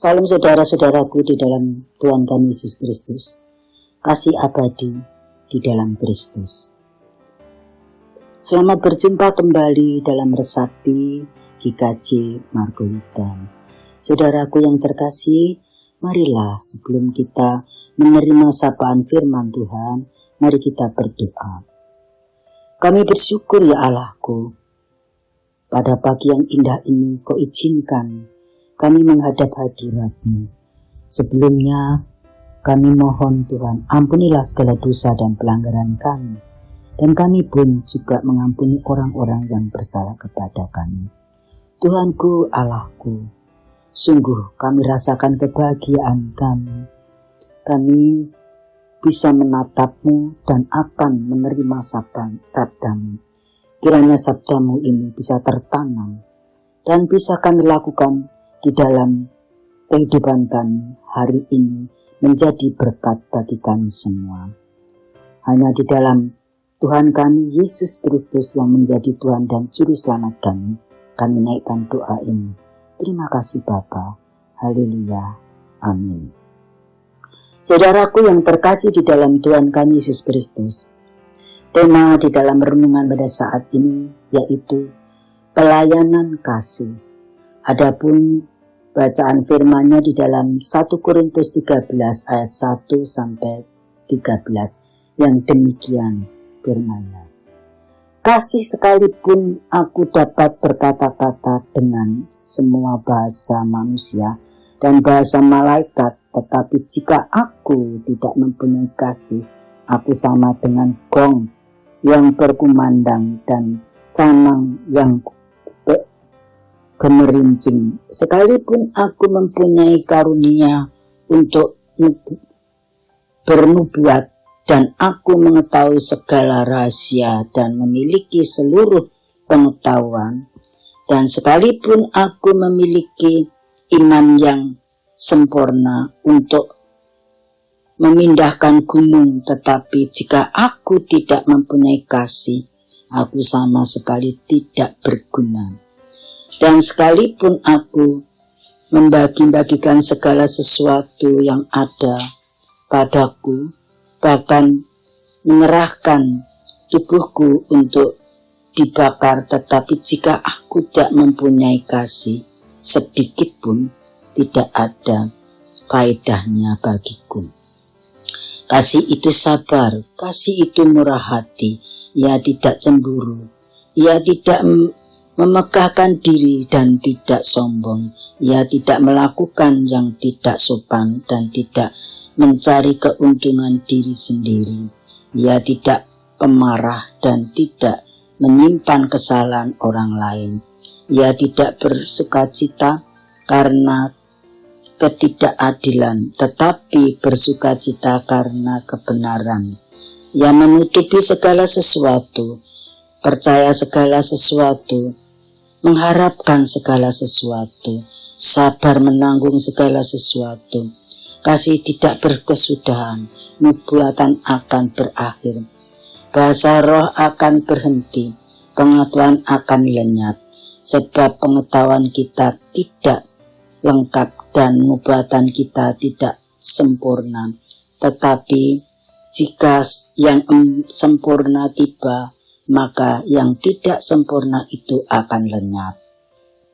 Salam saudara-saudaraku di dalam Tuhan kami Yesus Kristus. Kasih abadi di dalam Kristus. Selamat berjumpa kembali dalam Resapi GKJ Margolitan. Saudaraku yang terkasih, marilah sebelum kita menerima sapaan firman Tuhan, mari kita berdoa. Kami bersyukur ya Allahku, pada pagi yang indah ini Kau izinkan kami menghadap hadirat-Mu. Sebelumnya kami mohon Tuhan, ampunilah segala dosa dan pelanggaran kami. Dan kami pun juga mengampuni orang-orang yang bersalah kepada kami. Tuhanku, Allahku, sungguh kami rasakan kebahagiaan kami. Kami bisa menatap-Mu dan akan menerima sabda-Mu. Kiranya sabda-Mu ini bisa tertanam dan bisa kami lakukan di dalam kehidupan kami hari ini menjadi berkat bagi kami semua. Hanya di dalam Tuhan kami Yesus Kristus yang menjadi Tuhan dan Juru Selamat kami naikkan doa ini. Terima kasih Bapa. Haleluya. Amin. Saudaraku yang terkasih di dalam Tuhan kami Yesus Kristus, tema di dalam renungan pada saat ini yaitu pelayanan kasih. Adapun bacaan firman-Nya di dalam 1 Korintus 13 ayat 1 sampai 13 yang demikian firman-Nya. Kasih sekalipun aku dapat berkata-kata dengan semua bahasa manusia dan bahasa malaikat, tetapi jika aku tidak mempunyai kasih, aku sama dengan gong yang berkumandang dan canang yang gemerincing. Sekalipun aku mempunyai karunia untuk bernubuat dan aku mengetahui segala rahasia dan memiliki seluruh pengetahuan, dan sekalipun aku memiliki iman yang sempurna untuk memindahkan gunung, tetapi jika aku tidak mempunyai kasih, aku sama sekali tidak berguna. Dan sekalipun aku membagi-bagikan segala sesuatu yang ada padaku, bahkan menyerahkan tubuhku untuk dibakar, tetapi jika aku tidak mempunyai kasih, sedikit pun tidak ada faedahnya bagiku. Kasih itu sabar, kasih itu murah hati, ia tidak cemburu, ia tidak memegahkan diri dan tidak sombong. Ia tidak melakukan yang tidak sopan dan tidak mencari keuntungan diri sendiri. Ia tidak pemarah dan tidak menyimpan kesalahan orang lain. Ia tidak bersukacita karena ketidakadilan, tetapi bersukacita karena kebenaran. Ia menutupi segala sesuatu, percaya segala sesuatu, mengharapkan segala sesuatu, sabar menanggung segala sesuatu. Kasih tidak berkesudahan, nubuatan akan berakhir, bahasa roh akan berhenti, pengetahuan akan lenyap, sebab pengetahuan kita tidak lengkap dan nubuatan kita tidak sempurna. Tetapi jika yang sempurna tiba, maka yang tidak sempurna itu akan lenyap.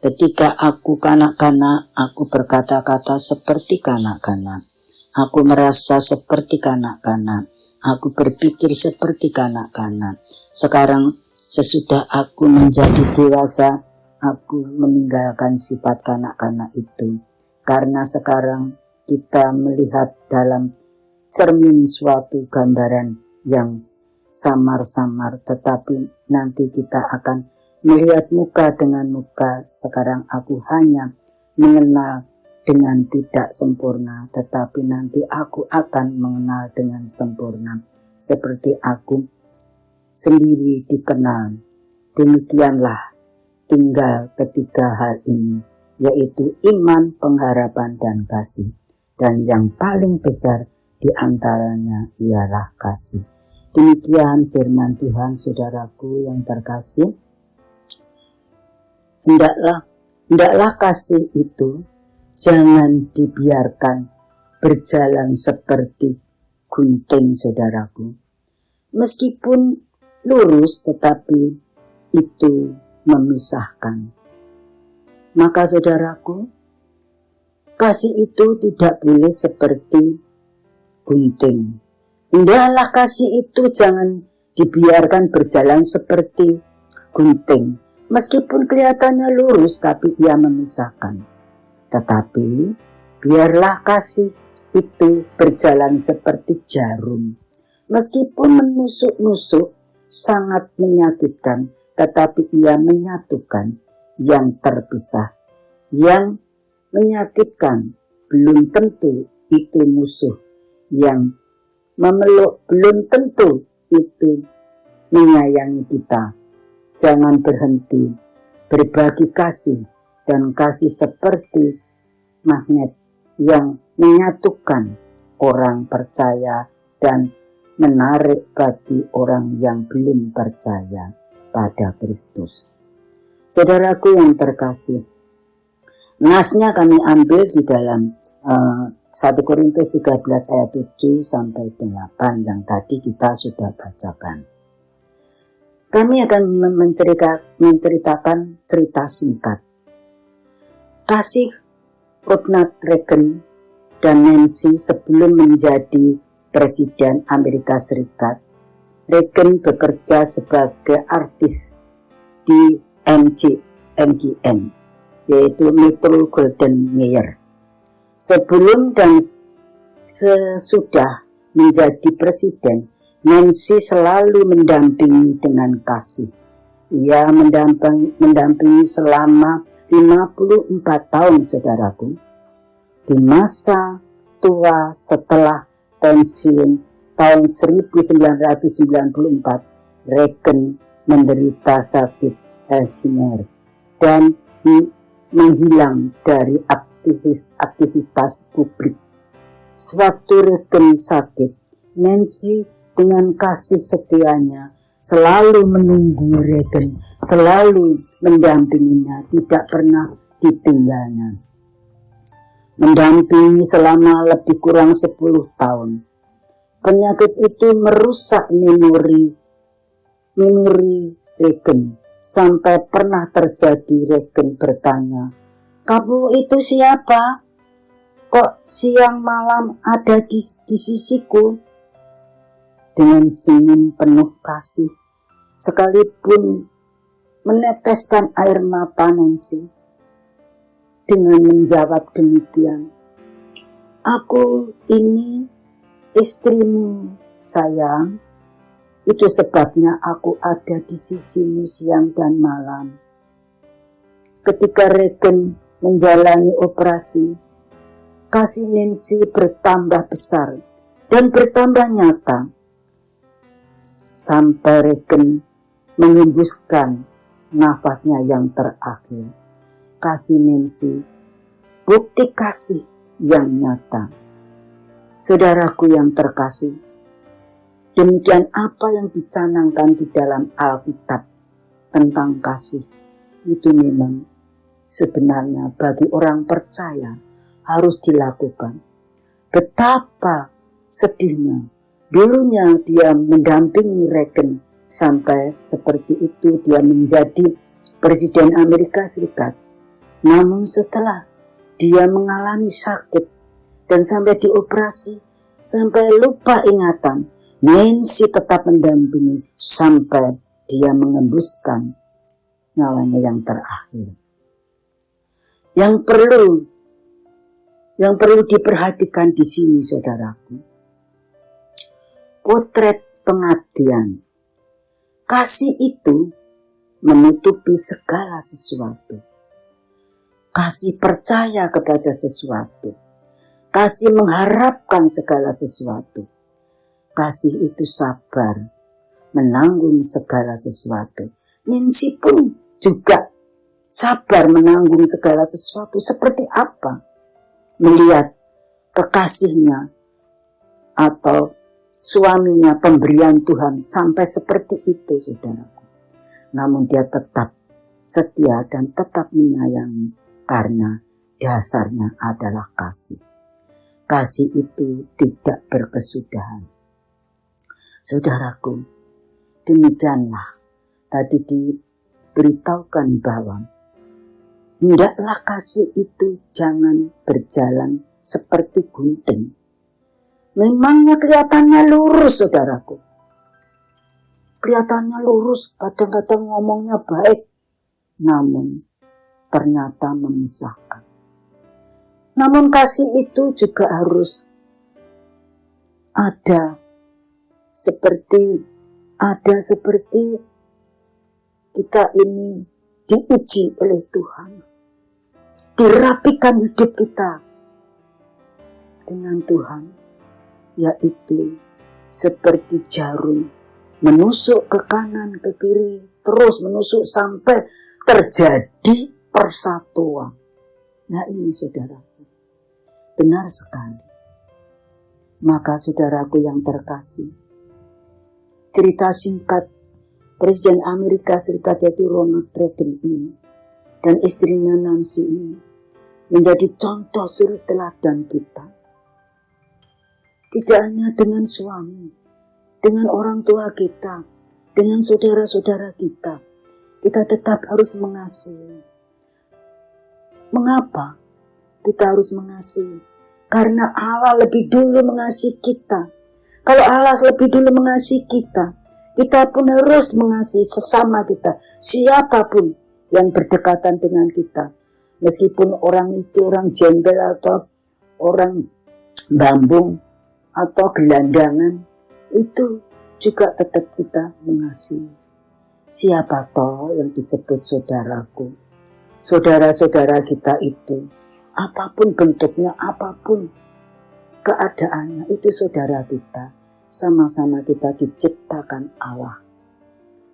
Ketika aku kanak-kanak, aku berkata-kata seperti kanak-kanak. Aku merasa seperti kanak-kanak. Aku berpikir seperti kanak-kanak. Sekarang sesudah aku menjadi dewasa, aku meninggalkan sifat kanak-kanak itu. Karena sekarang kita melihat dalam cermin suatu gambaran yang samar-samar, tetapi nanti kita akan melihat muka dengan muka. Sekarang aku hanya mengenal dengan tidak sempurna, tetapi nanti aku akan mengenal dengan sempurna, seperti aku sendiri dikenal. Demikianlah tinggal ketiga hal ini, yaitu iman, pengharapan, dan kasih. Dan yang paling besar di antaranya ialah kasih. Demikian firman Tuhan, saudaraku yang terkasih. Hendaklah kasih itu Jangan dibiarkan berjalan seperti gunting, saudaraku. Meskipun lurus, tetapi itu memisahkan. Maka saudaraku, kasih itu tidak boleh seperti gunting. Hendaklah kasih itu jangan dibiarkan berjalan seperti gunting. Meskipun kelihatannya lurus, tapi ia memisahkan. Tetapi biarlah kasih itu berjalan seperti jarum. Meskipun menusuk-nusuk sangat menyakitkan, tetapi ia menyatukan yang terpisah. Yang menyakitkan belum tentu itu musuh. Yang memeluk belum tentu itu menyayangi kita. Jangan berhenti berbagi kasih, dan kasih seperti magnet yang menyatukan orang percaya dan menarik bagi orang yang belum percaya pada Kristus. Saudaraku yang terkasih, nasnya kami ambil di dalam 1 Korintus 13 ayat 7 sampai 8 yang tadi kita sudah bacakan. Kami akan menceritakan cerita singkat. Kasih Ronald Reagan dan Nancy sebelum menjadi Presiden Amerika Serikat. Reagan bekerja sebagai artis di MGM, yaitu Metro Goldwyn Mayer. Sebelum dan sesudah menjadi presiden, Nancy selalu mendampingi dengan kasih. Ia mendampingi selama 54 tahun, saudaraku. Di masa tua setelah pensiun tahun 1994, Reagan menderita sakit Alzheimer dan menghilang dari aktivitas publik. Sewaktu Reagan sakit, Nancy dengan kasih setianya selalu menunggu Reagan, selalu mendampinginya, tidak pernah ditinggalnya. Mendampingi selama lebih kurang 10 tahun. Penyakit itu merusak memori Reagan, sampai pernah terjadi Reagan bertanya, "Kamu itu siapa? Kok siang malam ada di sisiku?" Dengan senyum penuh kasih, sekalipun meneteskan air mata Nancy, dengan menjawab demikian, "Aku ini istrimu, sayang. Itu sebabnya aku ada di sisimu siang dan malam." Ketika Reagan menjalani operasi, kasih Nancy bertambah besar dan bertambah nyata, sampai Reagan menghembuskan nafasnya yang terakhir. Kasih Nancy, bukti kasih yang nyata. Saudaraku yang terkasih, demikian apa yang dicanangkan di dalam Alkitab tentang kasih. Itu memang sebenarnya bagi orang percaya harus dilakukan. Betapa sedihnya dulunya dia mendampingi Reagan sampai seperti itu dia menjadi Presiden Amerika Serikat. Namun setelah dia mengalami sakit dan sampai dioperasi, sampai lupa ingatan, Nancy tetap mendampingi sampai dia mengembuskan nyawanya yang terakhir. Yang perlu diperhatikan di sini, saudaraku, potret pengabdian. Kasih itu menutupi segala sesuatu. Kasih percaya kepada sesuatu. Kasih mengharapkan segala sesuatu. Kasih itu sabar, menanggung segala sesuatu. Nancy pun juga sabar menanggung segala sesuatu. Seperti apa? Melihat kekasihnya atau suaminya pemberian Tuhan sampai seperti itu, saudaraku. Namun dia tetap setia dan tetap menyayangi karena dasarnya adalah kasih. Kasih itu tidak berkesudahan. Saudaraku, demikianlah tadi diberitahukan bahwa hendaklah kasih itu jangan berjalan seperti gunting. Memangnya kelihatannya lurus, saudaraku. Kelihatannya lurus, kadang-kadang ngomongnya baik, namun ternyata memisahkan. Namun kasih itu juga harus ada seperti kita ini diuji oleh Tuhan. Dirapikan hidup kita dengan Tuhan, yaitu seperti jarum menusuk ke kanan ke kiri, terus menusuk sampai terjadi persatuan. Nah ini saudaraku, benar sekali. Maka saudaraku yang terkasih, cerita singkat Presiden Amerika Serikat yaitu Ronald Reagan ini dan istrinya Nancy ini menjadi contoh suri teladan kita. Tidak hanya dengan suami, dengan orang tua kita, dengan saudara-saudara kita tetap harus mengasihi. Mengapa kita harus mengasihi? Karena Allah lebih dulu mengasihi kita. Kalau Allah lebih dulu mengasihi kita pun harus mengasihi sesama kita, siapapun yang berdekatan dengan kita. Meskipun orang itu orang jembel atau orang bambung atau gelandangan, itu juga tetap kita mengasihi. Siapa toh yang disebut saudaraku? Saudara-saudara kita itu, apapun bentuknya, apapun keadaannya, itu saudara kita. Sama-sama kita diciptakan Allah.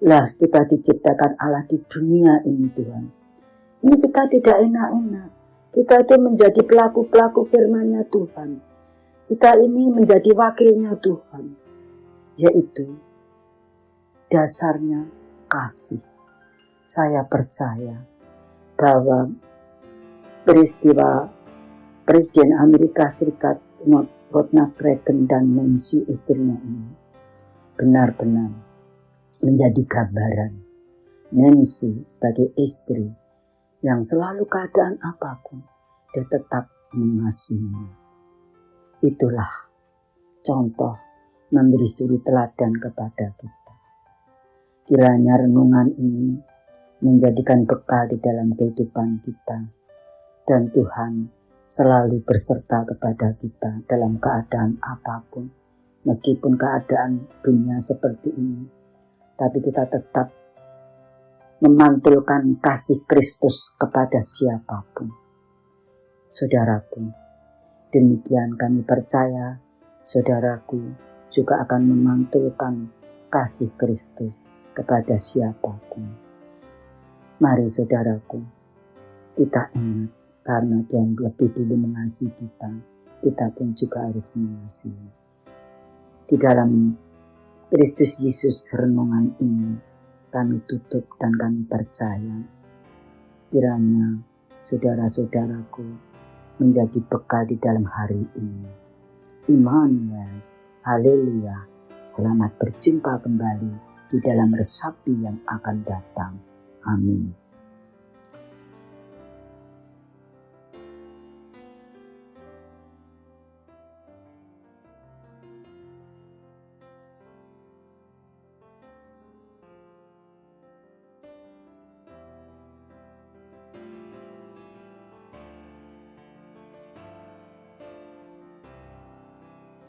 Lah kita diciptakan Allah di dunia ini Tuhan. Ini kita tidak enak-enak. Kita itu menjadi pelaku-pelaku firman-Nya Tuhan. Kita ini menjadi wakilnya Tuhan. Yaitu dasarnya kasih. Saya percaya bahwa peristiwa Presiden Amerika Serikat Ronald Reagan dan Nancy istrinya ini benar-benar menjadi gambaran Nancy sebagai istri yang selalu keadaan apapun dia tetap mengasihinya. Itulah contoh memberi suri teladan kepada kita. Kiranya renungan ini menjadikan bekal di dalam kehidupan kita dan Tuhan selalu berserta kepada kita dalam keadaan apapun. Meskipun keadaan dunia seperti ini, tapi kita tetap memantulkan kasih Kristus kepada siapapun. Saudaraku, demikian kami percaya saudaraku juga akan memantulkan kasih Kristus kepada siapapun. Mari saudaraku, kita ingat, karena Dia lebih dulu mengasihi kita pun juga harus mengasihi. Di dalam Kristus Yesus renungan ini kami tutup dan kami percaya kiranya saudara-saudaraku menjadi bekal di dalam hari ini. Immanuel, haleluya, selamat berjumpa kembali di dalam resapi yang akan datang. Amin.